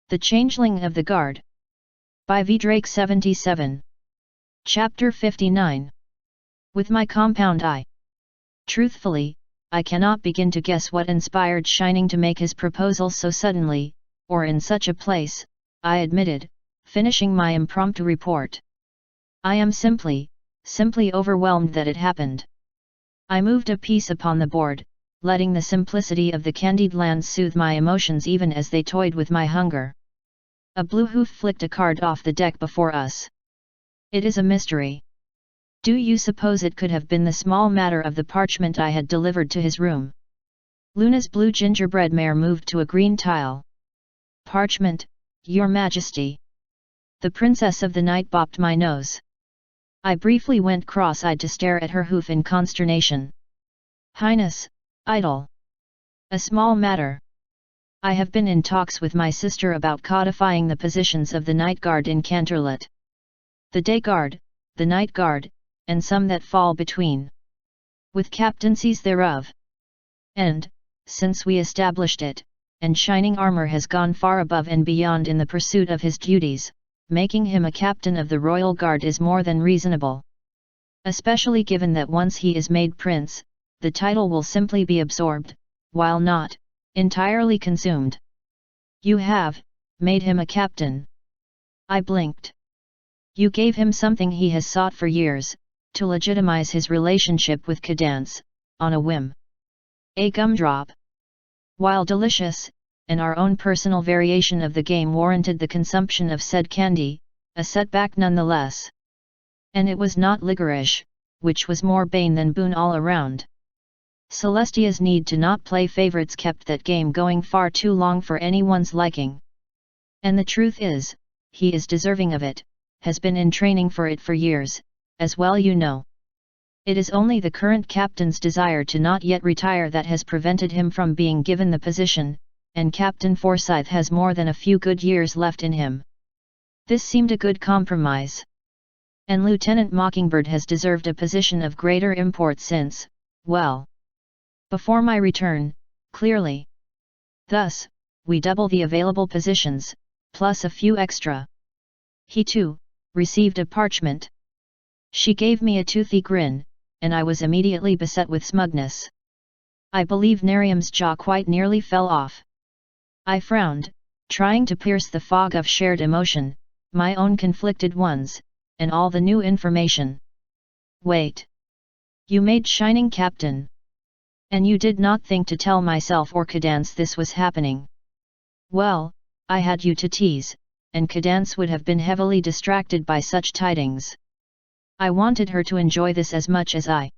The Changeling of the Guard. By V. Drake 77. Chapter 59. With my compound eye. Truthfully, I cannot begin to guess what inspired Shining to make his proposal so suddenly, or in such a place, I admitted, finishing my impromptu report. I am simply overwhelmed that it happened. I moved a piece upon the board, letting the simplicity of the candied land soothe my emotions even as they toyed with my hunger. A blue hoof flicked a card off the deck before us. It is a mystery. Do you suppose it could have been the small matter of the parchment I had delivered to his room? Luna's blue gingerbread mare moved to a green tile. Parchment, Your Majesty. The Princess of the Night bopped my nose. I briefly went cross-eyed to stare at her hoof in consternation. Highness, idle. A small matter. I have been in talks with my sister about codifying the positions of the Night Guard in Canterlot. The Day Guard, the Night Guard, and some that fall between. With captaincies thereof. And, since we established it, and Shining Armor has gone far above and beyond in the pursuit of his duties, making him a captain of the Royal Guard is more than reasonable. Especially given that once he is made prince, the title will simply be absorbed, while not entirely consumed. You have made him a captain. I blinked. You gave him something he has sought for years, to legitimize his relationship with Cadance, on a whim. A gumdrop. While delicious, and our own personal variation of the game warranted the consumption of said candy, a setback nonetheless. And it was not licorice, which was more bane than boon all around. Celestia's need to not play favorites kept that game going far too long for anyone's liking. And the truth is, he is deserving of it, has been in training for it for years, as well you know. It is only the current captain's desire to not yet retire that has prevented him from being given the position, and Captain Forsyth has more than a few good years left in him. This seemed a good compromise. And Lieutenant Mockingbird has deserved a position of greater import since, well, before my return, clearly. Thus, we double the available positions, plus a few extra. He too received a parchment. She gave me a toothy grin, and I was immediately beset with smugness. I believe Nerium's jaw quite nearly fell off. I frowned, trying to pierce the fog of shared emotion, my own conflicted ones, and all the new information. Wait. You made Shining captain. And you did not think to tell myself or Cadance this was happening. Well, I had you to tease, and Cadance would have been heavily distracted by such tidings. I wanted her to enjoy this as much as I.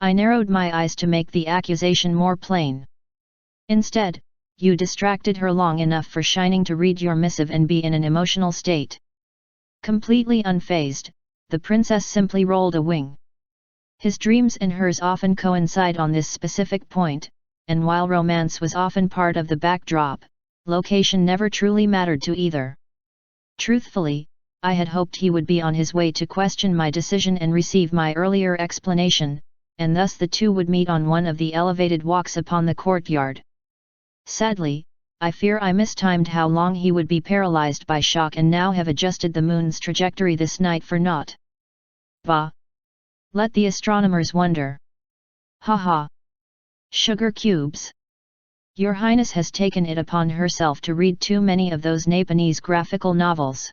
I narrowed my eyes to make the accusation more plain. Instead, you distracted her long enough for Shining to read your missive and be in an emotional state. Completely unfazed, the princess simply rolled a wing. His dreams and hers often coincide on this specific point, and while romance was often part of the backdrop, location never truly mattered to either. Truthfully, I had hoped he would be on his way to question my decision and receive my earlier explanation, and thus the two would meet on one of the elevated walks upon the courtyard. Sadly, I fear I mistimed how long he would be paralyzed by shock and now have adjusted the moon's trajectory this night for naught. Bah! Let the astronomers wonder. Ha ha! Sugar cubes! Your Highness has taken it upon herself to read too many of those Japanese graphical novels.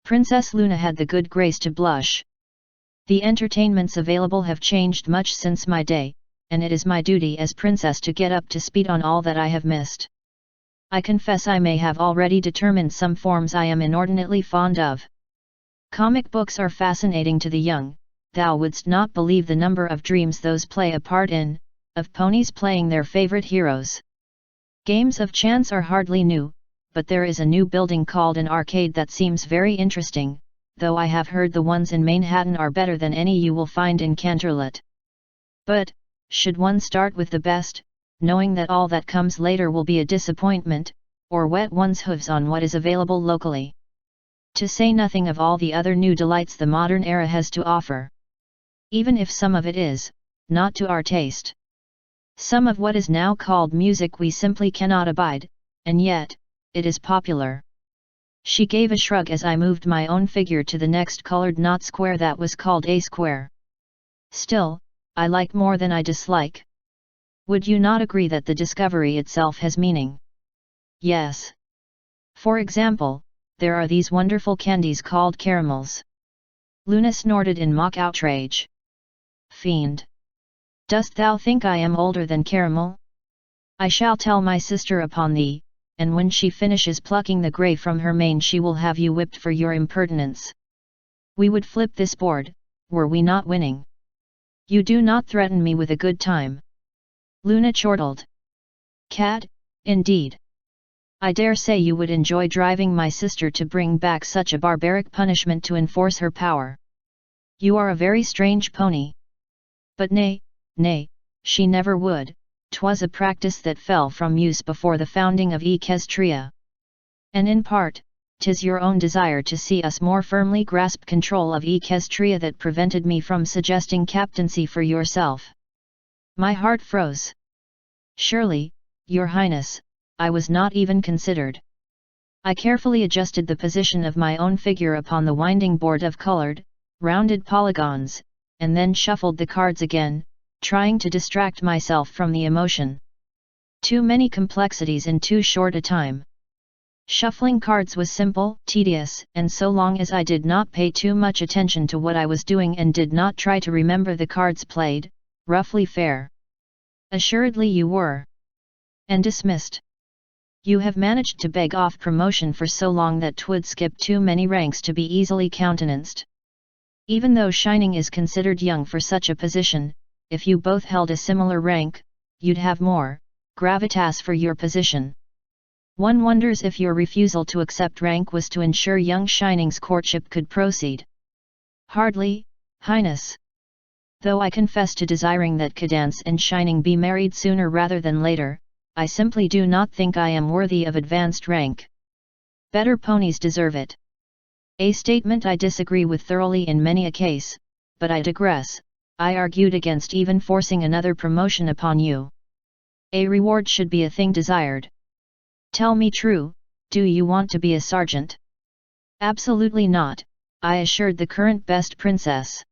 Princess Luna had the good grace to blush. The entertainments available have changed much since my day, and it is my duty as princess to get up to speed on all that I have missed. I confess I may have already determined some forms I am inordinately fond of. Comic books are fascinating to the young. Thou wouldst not believe the number of dreams those play a part in, of ponies playing their favorite heroes. Games of chance are hardly new, but there is a new building called an arcade that seems very interesting, though I have heard the ones in Manhattan are better than any you will find in Canterlot. But, should one start with the best, knowing that all that comes later will be a disappointment, or wet one's hooves on what is available locally? To say nothing of all the other new delights the modern era has to offer. Even if some of it is, not to our taste. Some of what is now called music we simply cannot abide, and yet, it is popular." She gave a shrug as I moved my own figure to the next colored knot square that was called a square. "Still, I like more than I dislike. Would you not agree that the discovery itself has meaning?" "Yes. For example, there are these wonderful candies called caramels." Luna snorted in mock outrage. "Fiend! Dost thou think I am older than caramel? I shall tell my sister upon thee, and when she finishes plucking the grey from her mane she will have you whipped for your impertinence. We would flip this board, were we not winning. You do not threaten me with a good time." Luna chortled. "Cad, indeed. I dare say you would enjoy driving my sister to bring back such a barbaric punishment to enforce her power. You are a very strange pony. But nay, she never would, 'twas a practice that fell from use before the founding of Equestria. And in part, 'tis your own desire to see us more firmly grasp control of Equestria that prevented me from suggesting captaincy for yourself." My heart froze. "Surely, your highness, I was not even considered." I carefully adjusted the position of my own figure upon the winding board of colored, rounded polygons, and then shuffled the cards again, trying to distract myself from the emotion. Too many complexities in too short a time. Shuffling cards was simple, tedious, and so long as I did not pay too much attention to what I was doing and did not try to remember the cards played, roughly fair. Assuredly you were. And dismissed. You have managed to beg off promotion for so long that 'twould skip too many ranks to be easily countenanced. Even though Shining is considered young for such a position, if you both held a similar rank, you'd have more gravitas for your position. One wonders if your refusal to accept rank was to ensure young Shining's courtship could proceed. Hardly, Highness. Though I confess to desiring that Cadance and Shining be married sooner rather than later, I simply do not think I am worthy of advanced rank. Better ponies deserve it. A statement I disagree with thoroughly in many a case, but I digress. I argued against even forcing another promotion upon you. A reward should be a thing desired. Tell me true, do you want to be a sergeant? Absolutely not, I assured the current best princess.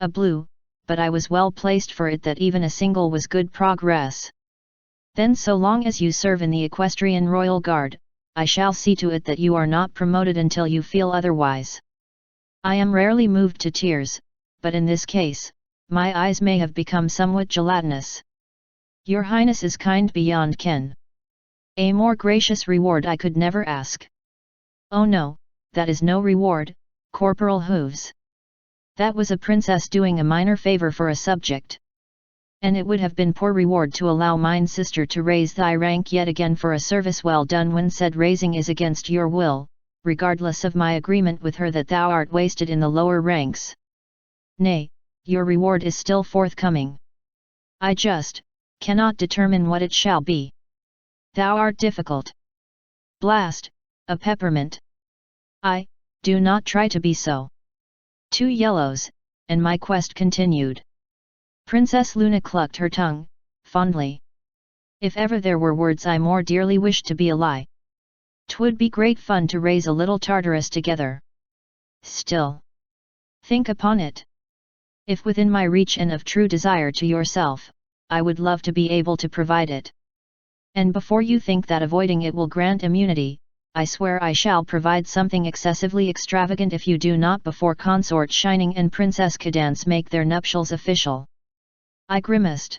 A blue, but I was well placed for it that even a single was good progress. Then so long as you serve in the Equestrian Royal Guard, I shall see to it that you are not promoted until you feel otherwise. I am rarely moved to tears, but in this case, my eyes may have become somewhat gelatinous. Your Highness is kind beyond ken. A more gracious reward I could never ask. Oh no, that is no reward, Corporal Hooves. That was a princess doing a minor favor for a subject. And it would have been poor reward to allow mine sister to raise thy rank yet again for a service well done when said raising is against your will, regardless of my agreement with her that thou art wasted in the lower ranks. Nay, your reward is still forthcoming. I just cannot determine what it shall be. Thou art difficult. Blast, a peppermint. Do not try to be so. 2 yellows, and my quest continued. Princess Luna clucked her tongue, fondly. If ever there were words I more dearly wished to be a lie. 'Twould be great fun to raise a little Tartarus together. Still. Think upon it. If within my reach and of true desire to yourself, I would love to be able to provide it. And before you think that avoiding it will grant immunity, I swear I shall provide something excessively extravagant if you do not before Consort Shining and Princess Cadance make their nuptials official. I grimaced.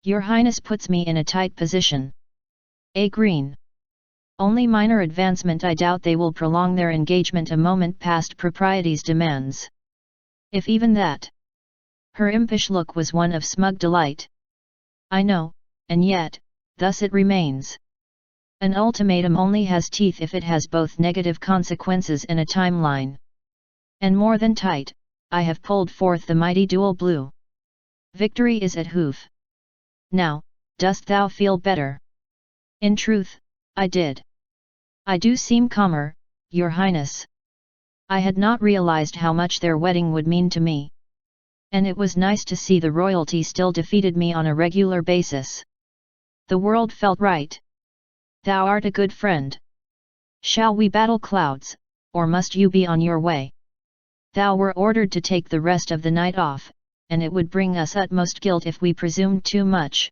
Your Highness puts me in a tight position. A green. Only minor advancement. I doubt they will prolong their engagement a moment past propriety's demands. If even that. Her impish look was one of smug delight. I know, and yet, thus it remains. An ultimatum only has teeth if it has both negative consequences and a timeline. And more than tight, I have pulled forth the mighty dual blue. Victory is at hoof. Now, dost thou feel better? In truth, I did. I do seem calmer, your Highness. I had not realized how much their wedding would mean to me. And it was nice to see the royalty still defeated me on a regular basis. The world felt right. Thou art a good friend. Shall we battle clouds, or must you be on your way? Thou were ordered to take the rest of the night off, and it would bring us utmost guilt if we presumed too much.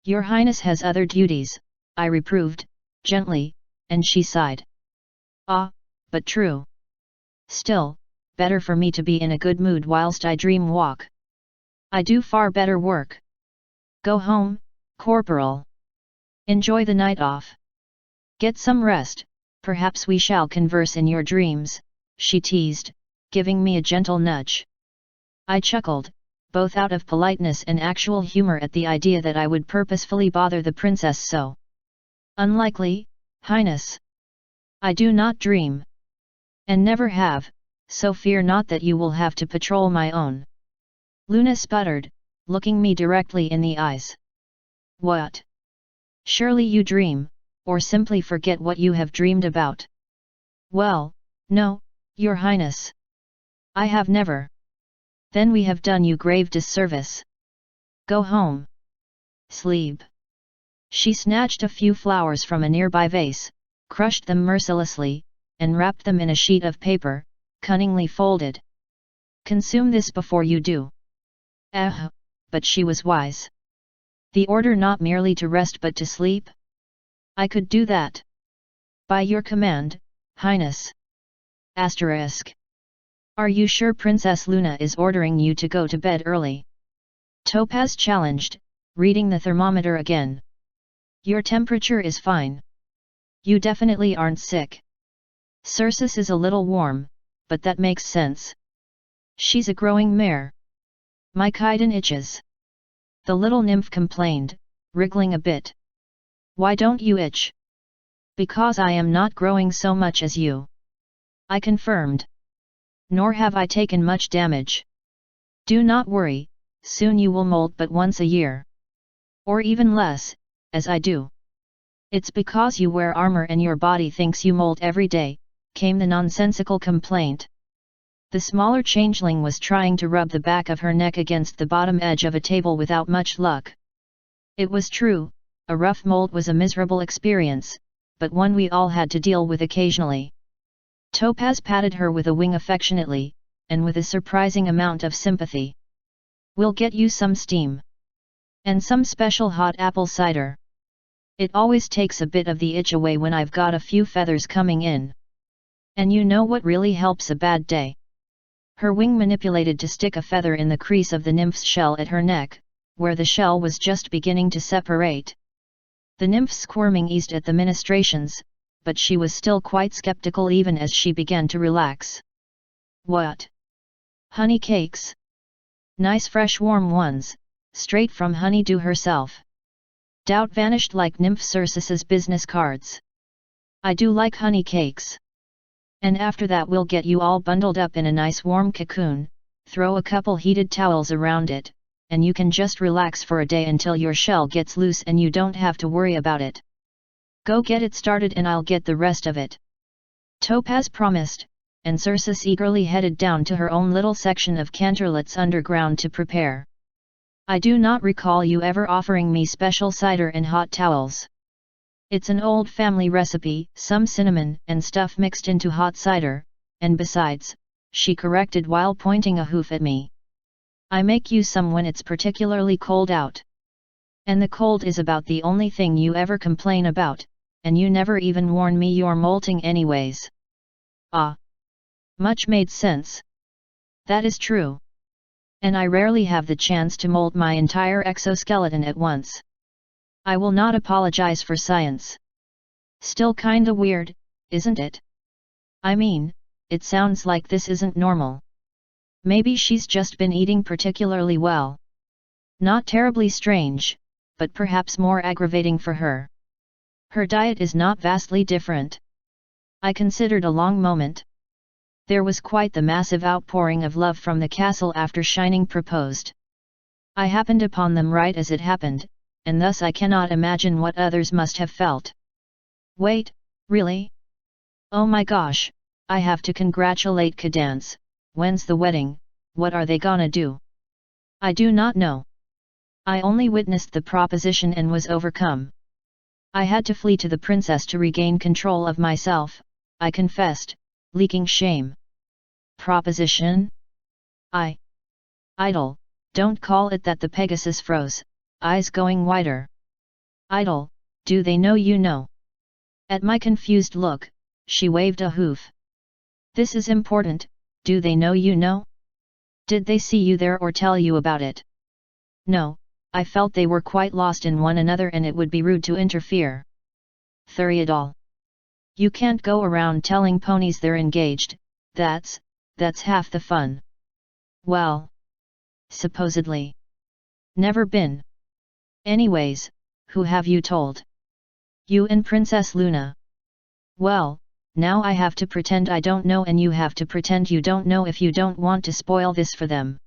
Your Highness has other duties, I reproved, gently, and she sighed. Ah, but true. Still, better for me to be in a good mood whilst I dream walk. I do far better work. Go home, Corporal. Enjoy the night off. Get some rest, perhaps we shall converse in your dreams, she teased, giving me a gentle nudge. I chuckled, both out of politeness and actual humor at the idea that I would purposefully bother the princess so. Unlikely, Highness. I do not dream. And never have, so fear not that you will have to patrol my own. Luna sputtered, looking me directly in the eyes. What? Surely you dream, or simply forget what you have dreamed about. Well, no, Your Highness. I have never. Then we have done you grave disservice. Go home. Sleep. She snatched a few flowers from a nearby vase, crushed them mercilessly, and wrapped them in a sheet of paper, cunningly folded. Consume this before you do. But she was wise. The order not merely to rest but to sleep? I could do that. By your command, Highness. Asterisk. Are you sure Princess Luna is ordering you to go to bed early? Topaz challenged, reading the thermometer again. Your temperature is fine. You definitely aren't sick. Circe is a little warm, but that makes sense. She's a growing mare. My chitin itches. The little nymph complained, wriggling a bit. Why don't you itch? Because I am not growing so much as you. I confirmed. Nor have I taken much damage. Do not worry, soon you will molt but once a year. Or even less, as I do. It's because you wear armor and your body thinks you molt every day, came the nonsensical complaint. The smaller changeling was trying to rub the back of her neck against the bottom edge of a table without much luck. It was true, a rough molt was a miserable experience, but one we all had to deal with occasionally. Topaz patted her with a wing affectionately, and with a surprising amount of sympathy. We'll get you some steam. And some special hot apple cider. It always takes a bit of the itch away when I've got a few feathers coming in. And you know what really helps a bad day? Her wing manipulated to stick a feather in the crease of the nymph's shell at her neck, where the shell was just beginning to separate. The nymph's squirming eased at the ministrations, but she was still quite skeptical even as she began to relax. What? Honey cakes? Nice fresh warm ones, straight from Honeydew herself. Doubt vanished like Nymph Circe's business cards. I do like honey cakes. And after that we'll get you all bundled up in a nice warm cocoon, throw a couple heated towels around it, and you can just relax for a day until your shell gets loose and you don't have to worry about it. Go get it started and I'll get the rest of it. Topaz promised, and Circe eagerly headed down to her own little section of Canterlot's underground to prepare. I do not recall you ever offering me special cider and hot towels. It's an old family recipe, some cinnamon and stuff mixed into hot cider, and besides, she corrected while pointing a hoof at me. I make you some when it's particularly cold out. And the cold is about the only thing you ever complain about, and you never even warn me you're molting anyways. Ah! Much made sense. That is true. And I rarely have the chance to mold my entire exoskeleton at once. I will not apologize for science. Still kinda weird, isn't it? I mean, it sounds like this isn't normal. Maybe she's just been eating particularly well. Not terribly strange, but perhaps more aggravating for her. Her diet is not vastly different. I considered a long moment. There was quite the massive outpouring of love from the castle after Shining proposed. I happened upon them right as it happened, and thus I cannot imagine what others must have felt. Wait, really? Oh my gosh, I have to congratulate Cadance. When's the wedding? What are they gonna do? I do not know. I only witnessed the proposition and was overcome. I had to flee to the princess to regain control of myself, I confessed, leaking shame. Proposition? Idle, don't call it that. The Pegasus froze, eyes going wider. Idle, do they know you know? At my confused look, she waved a hoof. This is important, do they know you know? Did they see you there or tell you about it? No, I felt they were quite lost in one another and it would be rude to interfere. Thuriadol. You can't go around telling ponies they're engaged, that's half the fun. Well. Supposedly. Never been. Anyways, who have you told? You and Princess Luna. Well, now I have to pretend I don't know and you have to pretend you don't know if you don't want to spoil this for them.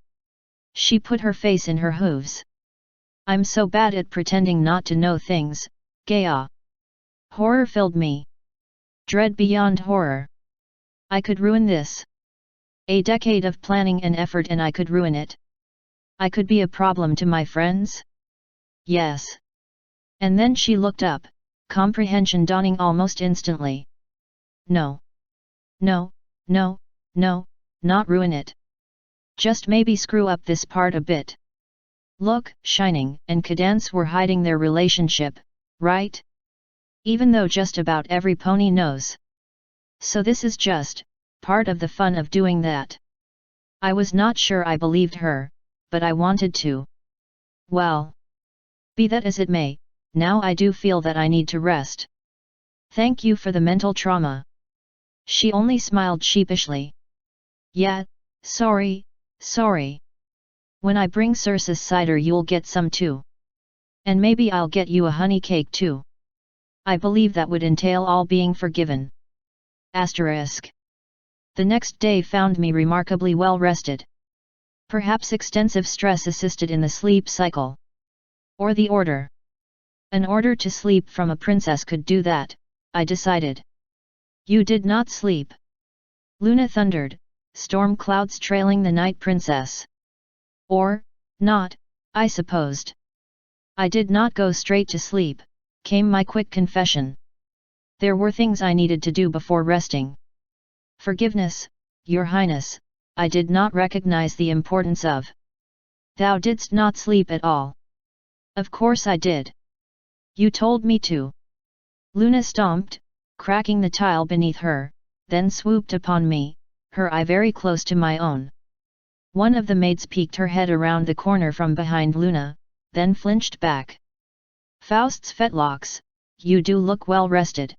She put her face in her hooves. I'm so bad at pretending not to know things, Gaia. Horror filled me. Dread beyond horror. I could ruin this. A decade of planning and effort and I could ruin it. I could be a problem to my friends? Yes. And then she looked up, comprehension dawning almost instantly. No. No, no, no, not ruin it. Just maybe screw up this part a bit. Look, Shining and Cadance were hiding their relationship, right? Even though just about every pony knows. So this is just part of the fun of doing that. I was not sure I believed her, but I wanted to. Well. Be that as it may, now I do feel that I need to rest. Thank you for the mental trauma. She only smiled sheepishly. Yeah, sorry. When I bring Circe's cider you'll get some too. And maybe I'll get you a honey cake too. I believe that would entail all being forgiven. Asterisk. The next day found me remarkably well rested. Perhaps extensive stress assisted in the sleep cycle. Or the order. An order to sleep from a princess could do that, I decided. You did not sleep. Luna thundered, storm clouds trailing the night princess. Or, not, I supposed. I did not go straight to sleep, came my quick confession. There were things I needed to do before resting. Forgiveness, Your Highness, I did not recognize the importance of. Thou didst not sleep at all. Of course I did. You told me to. Luna stomped, cracking the tile beneath her, then swooped upon me, her eye very close to my own. One of the maids peeked her head around the corner from behind Luna, then flinched back. Faust's fetlocks, you do look well rested.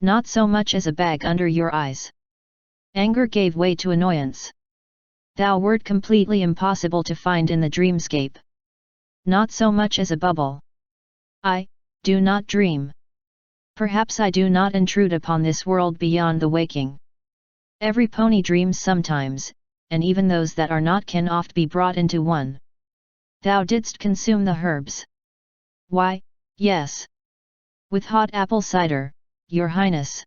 Not so much as a bag under your eyes. Anger gave way to annoyance. Thou wert completely impossible to find in the dreamscape. Not so much as a bubble. I do not dream. Perhaps I do not intrude upon this world beyond the waking. Every pony dreams sometimes, and even those that are not can oft be brought into one. Thou didst consume the herbs. Why, yes. With hot apple cider, Your Highness.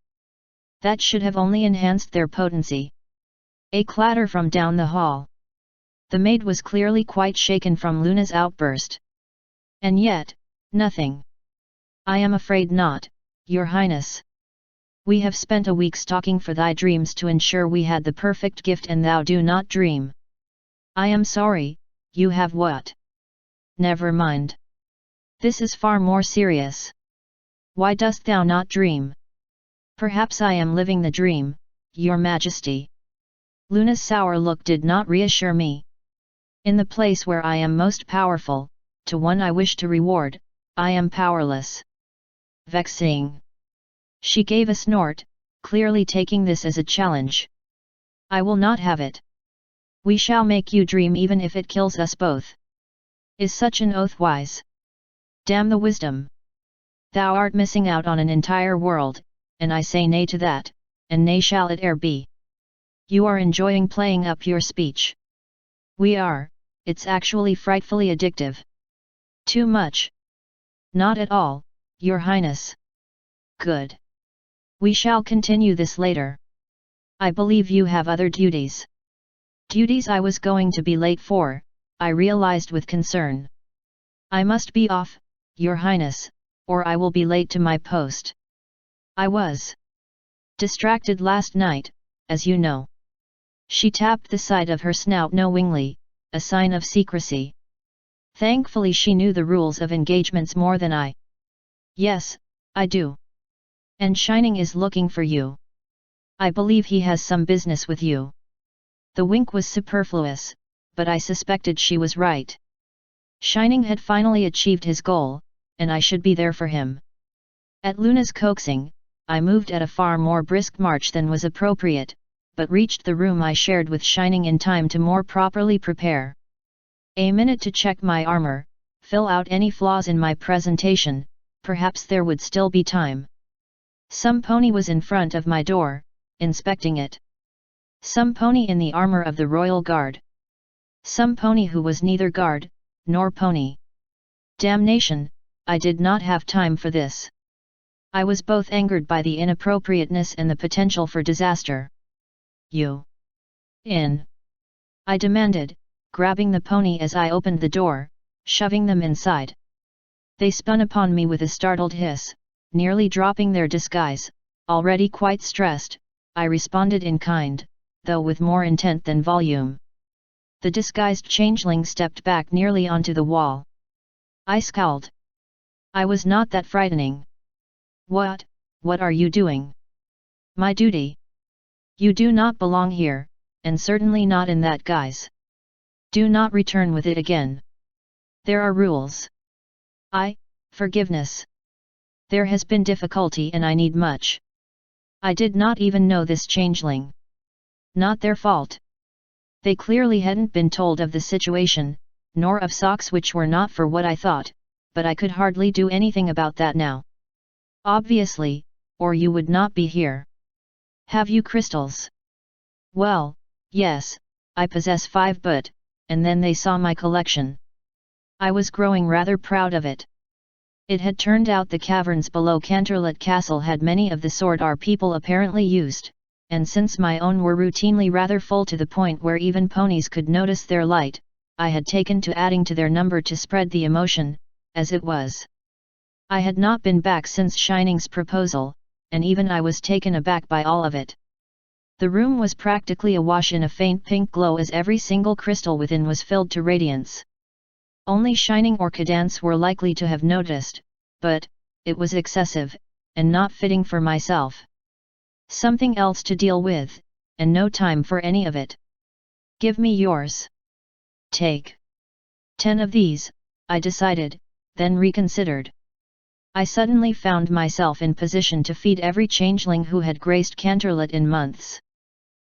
That should have only enhanced their potency. A clatter from down the hall. The maid was clearly quite shaken from Luna's outburst. And yet, nothing. I am afraid not, Your Highness. We have spent a week stalking for thy dreams to ensure we had the perfect gift and thou do not dream. I am sorry, you have what? Never mind. This is far more serious. Why dost thou not dream? Perhaps I am living the dream, Your Majesty. Luna's sour look did not reassure me. In the place where I am most powerful, to one I wish to reward, I am powerless. Vexing. She gave a snort, clearly taking this as a challenge. I will not have it. We shall make you dream even if it kills us both. Is such an oath wise? Damn the wisdom. Thou art missing out on an entire world, and I say nay to that, and nay shall it e'er be. You are enjoying playing up your speech. We are, it's actually frightfully addictive. Too much. Not at all, Your Highness. Good. We shall continue this later. I believe you have other duties. Duties I was going to be late for, I realized with concern. I must be off, Your Highness, or I will be late to my post. I was distracted last night, as you know. She tapped the side of her snout knowingly, a sign of secrecy. Thankfully she knew the rules of engagements more than I. Yes, I do. And Shining is looking for you. I believe he has some business with you. The wink was superfluous, but I suspected she was right. Shining had finally achieved his goal, and I should be there for him. At Luna's coaxing, I moved at a far more brisk march than was appropriate, but reached the room I shared with Shining in time to more properly prepare. A minute to check my armor, fill out any flaws in my presentation, perhaps there would still be time. Some pony was in front of my door, inspecting it. Some pony in the armor of the Royal Guard. Some pony who was neither guard, nor pony. Damnation, I did not have time for this. I was both angered by the inappropriateness and the potential for disaster. You in? I demanded, grabbing the pony as I opened the door, shoving them inside. They spun upon me with a startled hiss, nearly dropping their disguise. Already quite stressed, I responded in kind, though with more intent than volume. The disguised changeling stepped back nearly onto the wall. I scowled. I was not that frightening. What are you doing? My duty. You do not belong here, and certainly not in that guise. Do not return with it again. There are rules. Forgiveness. There has been difficulty and I need much. I did not even know this changeling. Not their fault. They clearly hadn't been told of the situation, nor of socks which were not for what I thought, but I could hardly do anything about that now. Obviously, or you would not be here. Have you crystals? Well, yes, I possess 5 but, and then they saw my collection. I was growing rather proud of it. It had turned out the caverns below Canterlot Castle had many of the sort our people apparently used, and since my own were routinely rather full to the point where even ponies could notice their light, I had taken to adding to their number to spread the emotion, as it was. I had not been back since Shining's proposal, and even I was taken aback by all of it. The room was practically awash in a faint pink glow as every single crystal within was filled to radiance. Only Shining or Cadance were likely to have noticed, but it was excessive, and not fitting for myself. Something else to deal with, and no time for any of it. Give me yours. Take 10 of these, I decided, then reconsidered. I suddenly found myself in position to feed every changeling who had graced Canterlot in months.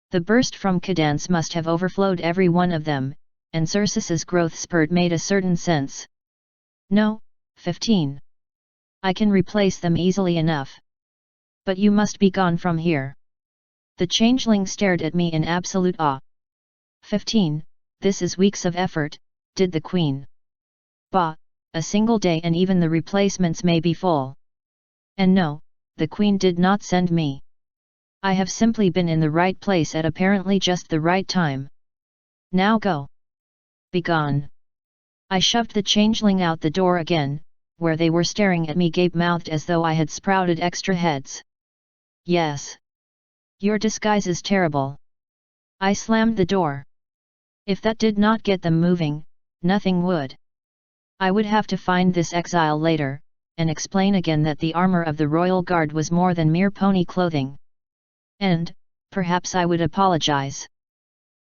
The burst from Cadance must have overflowed every one of them, and Circe's growth spurt made a certain sense. No, 15. I can replace them easily enough. But you must be gone from here. The changeling stared at me in absolute awe. 15, this is weeks of effort, did the queen. Bah, a single day and even the replacements may be full. And no, the queen did not send me. I have simply been in the right place at apparently just the right time. Now go. Begone. I shoved the changeling out the door again, where they were staring at me gape-mouthed as though I had sprouted extra heads. Yes. Your disguise is terrible. I slammed the door. If that did not get them moving, nothing would. I would have to find this exile later, and explain again that the armor of the Royal Guard was more than mere pony clothing. And, perhaps I would apologize.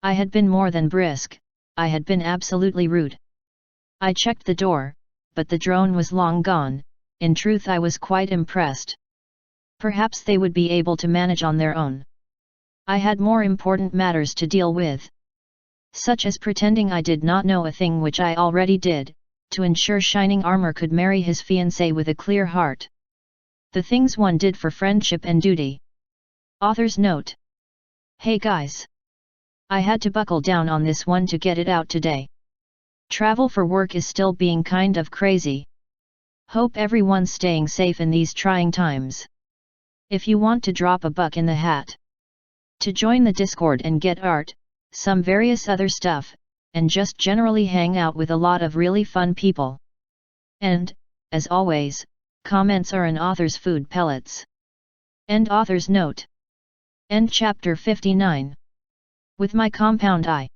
I had been more than brisk, I had been absolutely rude. I checked the door, but the drone was long gone. In truth, I was quite impressed. Perhaps they would be able to manage on their own. I had more important matters to deal with. Such as pretending I did not know a thing which I already did, to ensure Shining Armor could marry his fiancée with a clear heart. The things one did for friendship and duty. Author's note. Hey guys! I had to buckle down on this one to get it out today. Travel for work is still being kind of crazy. Hope everyone's staying safe in these trying times. If you want to drop a buck in the hat, to join the Discord and get art, some various other stuff, and just generally hang out with a lot of really fun people. And, as always, Comments are an author's food pellets. End author's note. End chapter 59. With my compound eye.